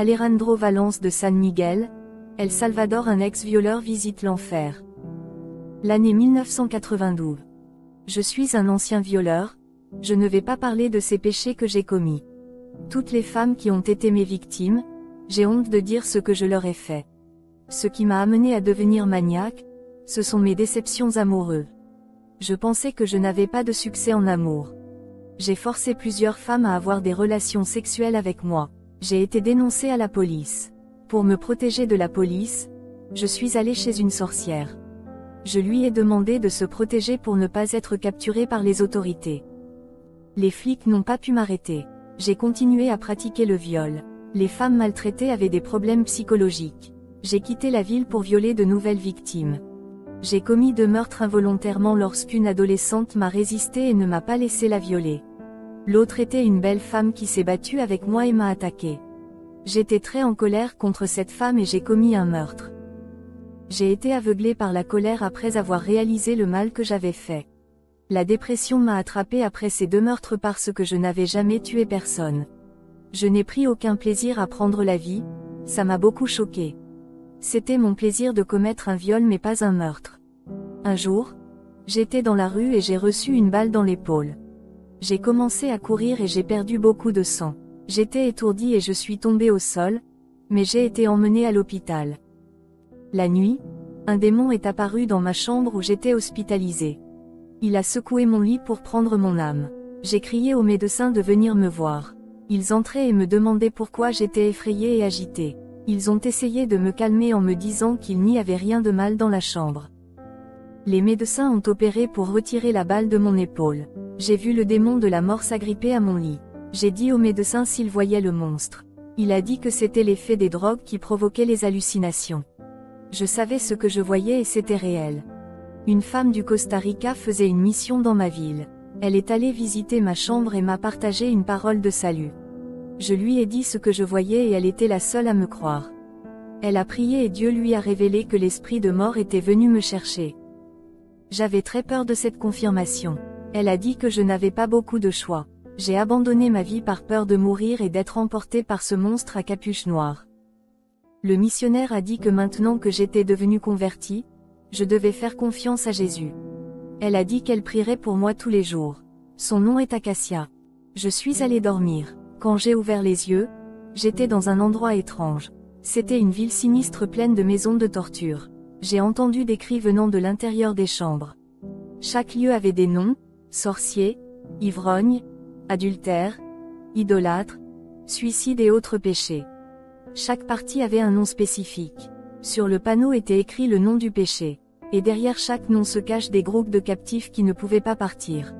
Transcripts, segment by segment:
Alejandro Valence de San Miguel, El Salvador. Un ex-violeur visite l'enfer. L'année 1992. Je suis un ancien violeur, je ne vais pas parler de ces péchés que j'ai commis. Toutes les femmes qui ont été mes victimes, j'ai honte de dire ce que je leur ai fait. Ce qui m'a amené à devenir maniaque, ce sont mes déceptions amoureuses. Je pensais que je n'avais pas de succès en amour. J'ai forcé plusieurs femmes à avoir des relations sexuelles avec moi. J'ai été dénoncée à la police. Pour me protéger de la police, je suis allée chez une sorcière. Je lui ai demandé de se protéger pour ne pas être capturée par les autorités. Les flics n'ont pas pu m'arrêter. J'ai continué à pratiquer le viol. Les femmes maltraitées avaient des problèmes psychologiques. J'ai quitté la ville pour violer de nouvelles victimes. J'ai commis 2 meurtres involontairement lorsqu'une adolescente m'a résisté et ne m'a pas laissé la violer. L'autre était une belle femme qui s'est battue avec moi et m'a attaqué. J'étais très en colère contre cette femme et j'ai commis un meurtre. J'ai été aveuglée par la colère après avoir réalisé le mal que j'avais fait. La dépression m'a attrapée après ces 2 meurtres parce que je n'avais jamais tué personne. Je n'ai pris aucun plaisir à prendre la vie, ça m'a beaucoup choquée. C'était mon plaisir de commettre un viol mais pas un meurtre. Un jour, j'étais dans la rue et j'ai reçu une balle dans l'épaule. J'ai commencé à courir et j'ai perdu beaucoup de sang. J'étais étourdie et je suis tombée au sol, mais j'ai été emmenée à l'hôpital. La nuit, un démon est apparu dans ma chambre où j'étais hospitalisée. Il a secoué mon lit pour prendre mon âme. J'ai crié aux médecins de venir me voir. Ils entraient et me demandaient pourquoi j'étais effrayée et agitée. Ils ont essayé de me calmer en me disant qu'il n'y avait rien de mal dans la chambre. Les médecins ont opéré pour retirer la balle de mon épaule. J'ai vu le démon de la mort s'agripper à mon lit. J'ai dit au médecin s'il voyait le monstre. Il a dit que c'était l'effet des drogues qui provoquait les hallucinations. Je savais ce que je voyais et c'était réel. Une femme du Costa Rica faisait une mission dans ma ville. Elle est allée visiter ma chambre et m'a partagé une parole de salut. Je lui ai dit ce que je voyais et elle était la seule à me croire. Elle a prié et Dieu lui a révélé que l'esprit de mort était venu me chercher. J'avais très peur de cette confirmation. Elle a dit que je n'avais pas beaucoup de choix. J'ai abandonné ma vie par peur de mourir et d'être emportée par ce monstre à capuche noire. Le missionnaire a dit que maintenant que j'étais devenue convertie, je devais faire confiance à Jésus. Elle a dit qu'elle prierait pour moi tous les jours. Son nom est Acacia. Je suis allée dormir. Quand j'ai ouvert les yeux, j'étais dans un endroit étrange. C'était une ville sinistre pleine de maisons de torture. J'ai entendu des cris venant de l'intérieur des chambres. Chaque lieu avait des noms: sorcier, ivrogne, adultère, idolâtre, suicide et autres péchés. Chaque partie avait un nom spécifique. Sur le panneau était écrit le nom du péché. Et derrière chaque nom se cachent des groupes de captifs qui ne pouvaient pas partir.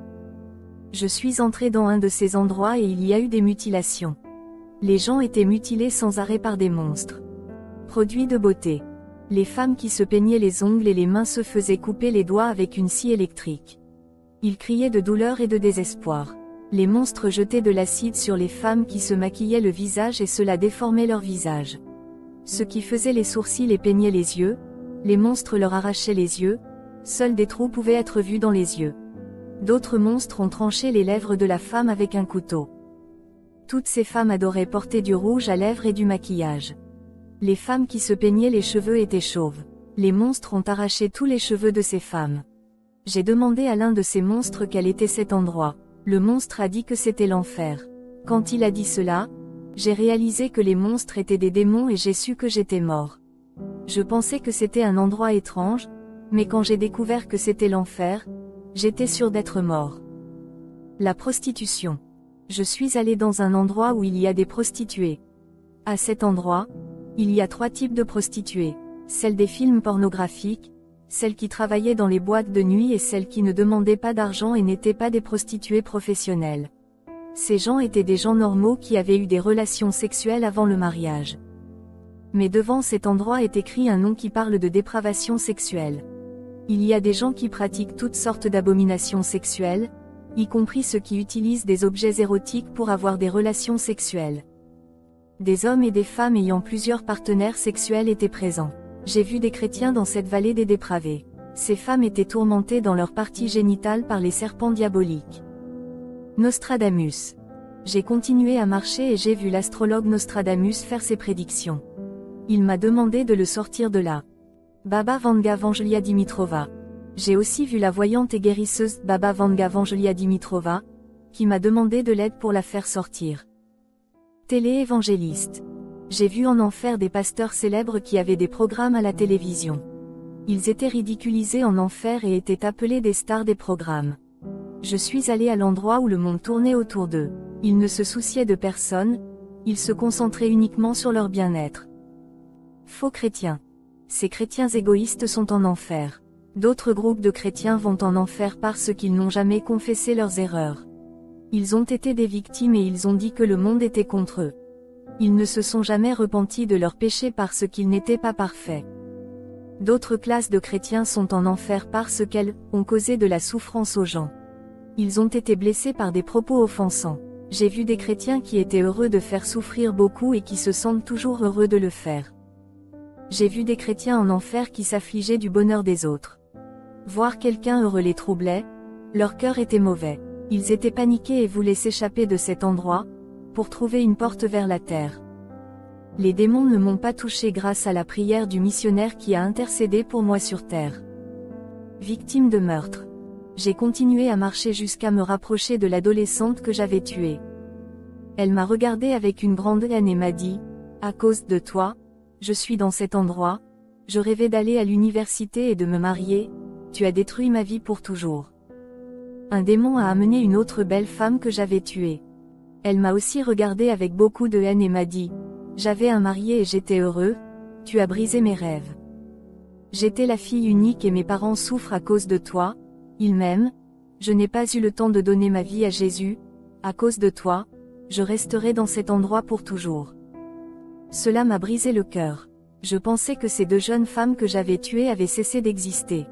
Je suis entrée dans un de ces endroits et il y a eu des mutilations. Les gens étaient mutilés sans arrêt par des monstres. Produits de beauté. Les femmes qui se peignaient les ongles et les mains se faisaient couper les doigts avec une scie électrique. Ils criaient de douleur et de désespoir. Les monstres jetaient de l'acide sur les femmes qui se maquillaient le visage et cela déformait leur visage. Ceux qui faisaient les sourcils et peignaient les yeux, les monstres leur arrachaient les yeux, seuls des trous pouvaient être vus dans les yeux. D'autres monstres ont tranché les lèvres de la femme avec un couteau. Toutes ces femmes adoraient porter du rouge à lèvres et du maquillage. Les femmes qui se peignaient les cheveux étaient chauves. Les monstres ont arraché tous les cheveux de ces femmes. J'ai demandé à l'un de ces monstres quel était cet endroit. Le monstre a dit que c'était l'enfer. Quand il a dit cela, j'ai réalisé que les monstres étaient des démons et j'ai su que j'étais mort. Je pensais que c'était un endroit étrange, mais quand j'ai découvert que c'était l'enfer, j'étais sûre d'être mort. La prostitution. Je suis allée dans un endroit où il y a des prostituées. À cet endroit, il y a 3 types de prostituées. Celles des films pornographiques, celles qui travaillaient dans les boîtes de nuit et celles qui ne demandaient pas d'argent et n'étaient pas des prostituées professionnelles. Ces gens étaient des gens normaux qui avaient eu des relations sexuelles avant le mariage. Mais devant cet endroit est écrit un nom qui parle de dépravation sexuelle. Il y a des gens qui pratiquent toutes sortes d'abominations sexuelles, y compris ceux qui utilisent des objets érotiques pour avoir des relations sexuelles. Des hommes et des femmes ayant plusieurs partenaires sexuels étaient présents. J'ai vu des chrétiens dans cette vallée des dépravés. Ces femmes étaient tourmentées dans leur partie génitale par les serpents diaboliques. Nostradamus. J'ai continué à marcher et j'ai vu l'astrologue Nostradamus faire ses prédictions. Il m'a demandé de le sortir de là. Baba Vanga Vangelia Dimitrova. J'ai aussi vu la voyante et guérisseuse Baba Vanga Vangelia Dimitrova, qui m'a demandé de l'aide pour la faire sortir. Télé-évangéliste. J'ai vu en enfer des pasteurs célèbres qui avaient des programmes à la télévision. Ils étaient ridiculisés en enfer et étaient appelés des stars des programmes. Je suis allé à l'endroit où le monde tournait autour d'eux. Ils ne se souciaient de personne, ils se concentraient uniquement sur leur bien-être. Faux chrétiens. Ces chrétiens égoïstes sont en enfer. D'autres groupes de chrétiens vont en enfer parce qu'ils n'ont jamais confessé leurs erreurs. Ils ont été des victimes et ils ont dit que le monde était contre eux. Ils ne se sont jamais repentis de leurs péchés parce qu'ils n'étaient pas parfaits. D'autres classes de chrétiens sont en enfer parce qu'elles ont causé de la souffrance aux gens. Ils ont été blessés par des propos offensants. J'ai vu des chrétiens qui étaient heureux de faire souffrir beaucoup et qui se sentent toujours heureux de le faire. J'ai vu des chrétiens en enfer qui s'affligeaient du bonheur des autres. Voir quelqu'un heureux les troublait, leur cœur était mauvais. Ils étaient paniqués et voulaient s'échapper de cet endroit, pour trouver une porte vers la terre. Les démons ne m'ont pas touché grâce à la prière du missionnaire qui a intercédé pour moi sur terre. Victime de meurtre. J'ai continué à marcher jusqu'à me rapprocher de l'adolescente que j'avais tuée. Elle m'a regardé avec une grande haine et m'a dit, « À cause de toi, je suis dans cet endroit, je rêvais d'aller à l'université et de me marier, tu as détruit ma vie pour toujours. » Un démon a amené une autre belle femme que j'avais tuée. Elle m'a aussi regardé avec beaucoup de haine et m'a dit, « J'avais un mari et j'étais heureux, tu as brisé mes rêves. J'étais la fille unique et mes parents souffrent à cause de toi, ils m'aiment, je n'ai pas eu le temps de donner ma vie à Jésus, à cause de toi, je resterai dans cet endroit pour toujours. » Cela m'a brisé le cœur. Je pensais que ces deux jeunes femmes que j'avais tuées avaient cessé d'exister.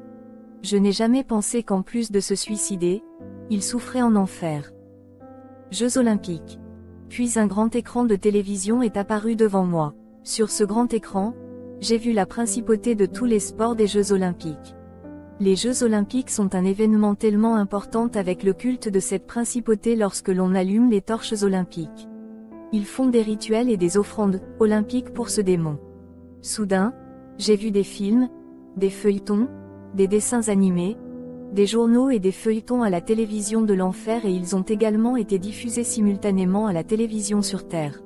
Je n'ai jamais pensé qu'en plus de se suicider, ils souffraient en enfer. Jeux olympiques. Puis un grand écran de télévision est apparu devant moi. Sur ce grand écran, j'ai vu la principauté de tous les sports des Jeux olympiques. Les Jeux olympiques sont un événement tellement important avec le culte de cette principauté lorsque l'on allume les torches olympiques. Ils font des rituels et des offrandes olympiques pour ce démon. Soudain, j'ai vu des films, des feuilletons, des dessins animés, des journaux et des feuilletons à la télévision de l'enfer et ils ont également été diffusés simultanément à la télévision sur Terre.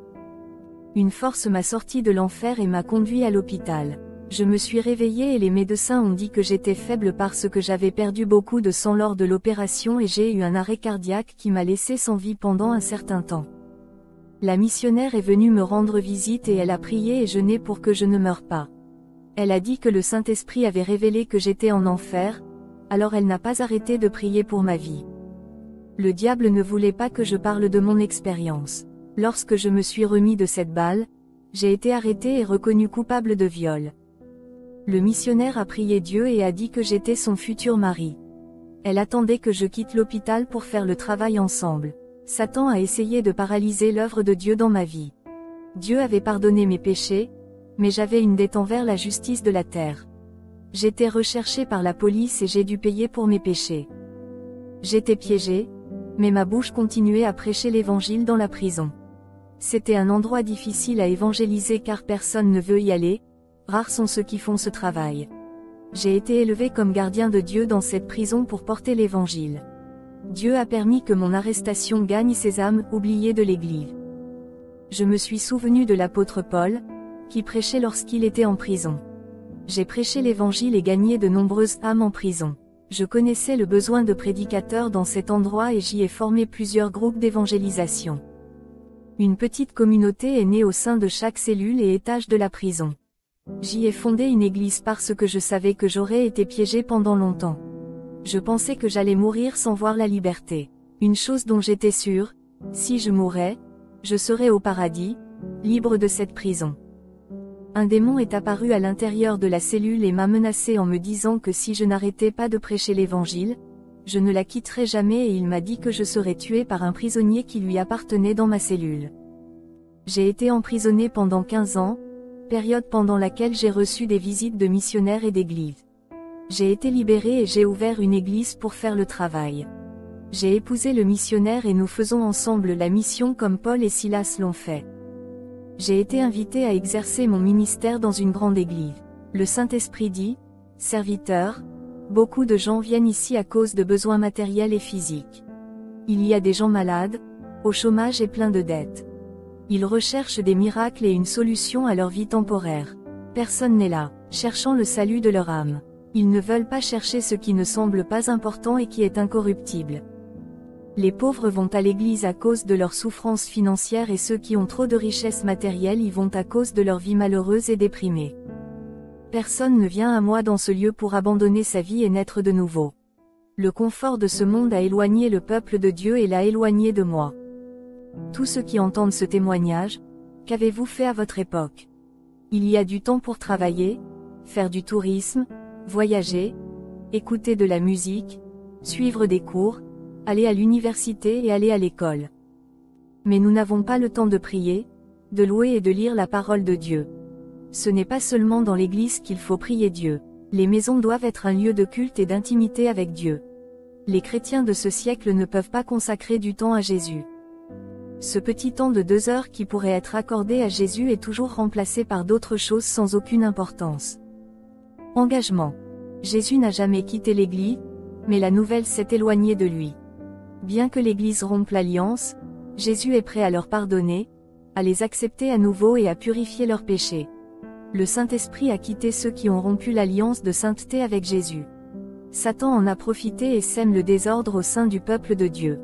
Une force m'a sorti de l'enfer et m'a conduit à l'hôpital. Je me suis réveillé et les médecins ont dit que j'étais faible parce que j'avais perdu beaucoup de sang lors de l'opération et j'ai eu un arrêt cardiaque qui m'a laissé sans vie pendant un certain temps. La missionnaire est venue me rendre visite et elle a prié et jeûné pour que je ne meure pas. Elle a dit que le Saint-Esprit avait révélé que j'étais en enfer, alors elle n'a pas arrêté de prier pour ma vie. Le diable ne voulait pas que je parle de mon expérience. Lorsque je me suis remis de cette balle, j'ai été arrêté et reconnu coupable de viol. Le missionnaire a prié Dieu et a dit que j'étais son futur mari. Elle attendait que je quitte l'hôpital pour faire le travail ensemble. Satan a essayé de paralyser l'œuvre de Dieu dans ma vie. Dieu avait pardonné mes péchés, mais j'avais une dette envers la justice de la terre. J'étais recherché par la police et j'ai dû payer pour mes péchés. J'étais piégé, mais ma bouche continuait à prêcher l'évangile dans la prison. C'était un endroit difficile à évangéliser car personne ne veut y aller, rares sont ceux qui font ce travail. J'ai été élevé comme gardien de Dieu dans cette prison pour porter l'évangile. Dieu a permis que mon arrestation gagne ces âmes oubliées de l'Église. Je me suis souvenu de l'apôtre Paul, qui prêchait lorsqu'il était en prison. J'ai prêché l'évangile et gagné de nombreuses âmes en prison. Je connaissais le besoin de prédicateurs dans cet endroit et j'y ai formé plusieurs groupes d'évangélisation. Une petite communauté est née au sein de chaque cellule et étage de la prison. J'y ai fondé une église parce que je savais que j'aurais été piégé pendant longtemps. Je pensais que j'allais mourir sans voir la liberté. Une chose dont j'étais sûre, si je mourais, je serais au paradis, libre de cette prison. Un démon est apparu à l'intérieur de la cellule et m'a menacé en me disant que si je n'arrêtais pas de prêcher l'évangile, je ne la quitterais jamais et il m'a dit que je serais tué par un prisonnier qui lui appartenait dans ma cellule. J'ai été emprisonné pendant 15 ans, période pendant laquelle j'ai reçu des visites de missionnaires et d'églises. J'ai été libéré et j'ai ouvert une église pour faire le travail. J'ai épousé le missionnaire et nous faisons ensemble la mission comme Paul et Silas l'ont fait. J'ai été invité à exercer mon ministère dans une grande église. Le Saint-Esprit dit, « Serviteur, beaucoup de gens viennent ici à cause de besoins matériels et physiques. Il y a des gens malades, au chômage et pleins de dettes. Ils recherchent des miracles et une solution à leur vie temporaire. Personne n'est là, cherchant le salut de leur âme. Ils ne veulent pas chercher ce qui ne semble pas important et qui est incorruptible. Les pauvres vont à l'église à cause de leurs souffrances financières et ceux qui ont trop de richesses matérielles y vont à cause de leur vie malheureuse et déprimée. Personne ne vient à moi dans ce lieu pour abandonner sa vie et naître de nouveau. Le confort de ce monde a éloigné le peuple de Dieu et l'a éloigné de moi. Tous ceux qui entendent ce témoignage, qu'avez-vous fait à votre époque? Il y a du temps pour travailler, faire du tourisme, voyager, écouter de la musique, suivre des cours, aller à l'université et aller à l'école. Mais nous n'avons pas le temps de prier, de louer et de lire la parole de Dieu. Ce n'est pas seulement dans l'église qu'il faut prier Dieu. Les maisons doivent être un lieu de culte et d'intimité avec Dieu. Les chrétiens de ce siècle ne peuvent pas consacrer du temps à Jésus. Ce petit temps de 2 heures qui pourrait être accordé à Jésus est toujours remplacé par d'autres choses sans aucune importance. Engagement. Jésus n'a jamais quitté l'Église, mais la nouvelle s'est éloignée de lui. Bien que l'Église rompe l'alliance, Jésus est prêt à leur pardonner, à les accepter à nouveau et à purifier leurs péchés. Le Saint-Esprit a quitté ceux qui ont rompu l'alliance de sainteté avec Jésus. Satan en a profité et sème le désordre au sein du peuple de Dieu.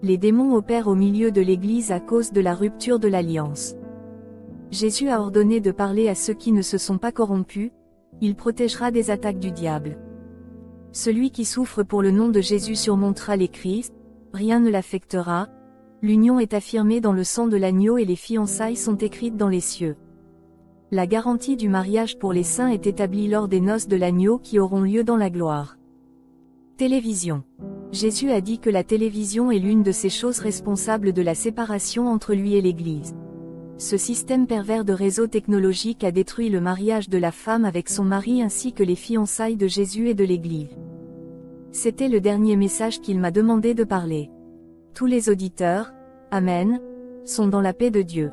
Les démons opèrent au milieu de l'Église à cause de la rupture de l'alliance. Jésus a ordonné de parler à ceux qui ne se sont pas corrompus, il protégera des attaques du diable. Celui qui souffre pour le nom de Jésus surmontera les crises, rien ne l'affectera, l'union est affirmée dans le sang de l'agneau et les fiançailles sont écrites dans les cieux. La garantie du mariage pour les saints est établie lors des noces de l'agneau qui auront lieu dans la gloire. Télévision. Jésus a dit que la télévision est l'une de ces choses responsables de la séparation entre lui et l'Église. Ce système pervers de réseau technologique a détruit le mariage de la femme avec son mari ainsi que les fiançailles de Jésus et de l'Église. C'était le dernier message qu'il m'a demandé de parler. Tous les auditeurs, Amen, sont dans la paix de Dieu.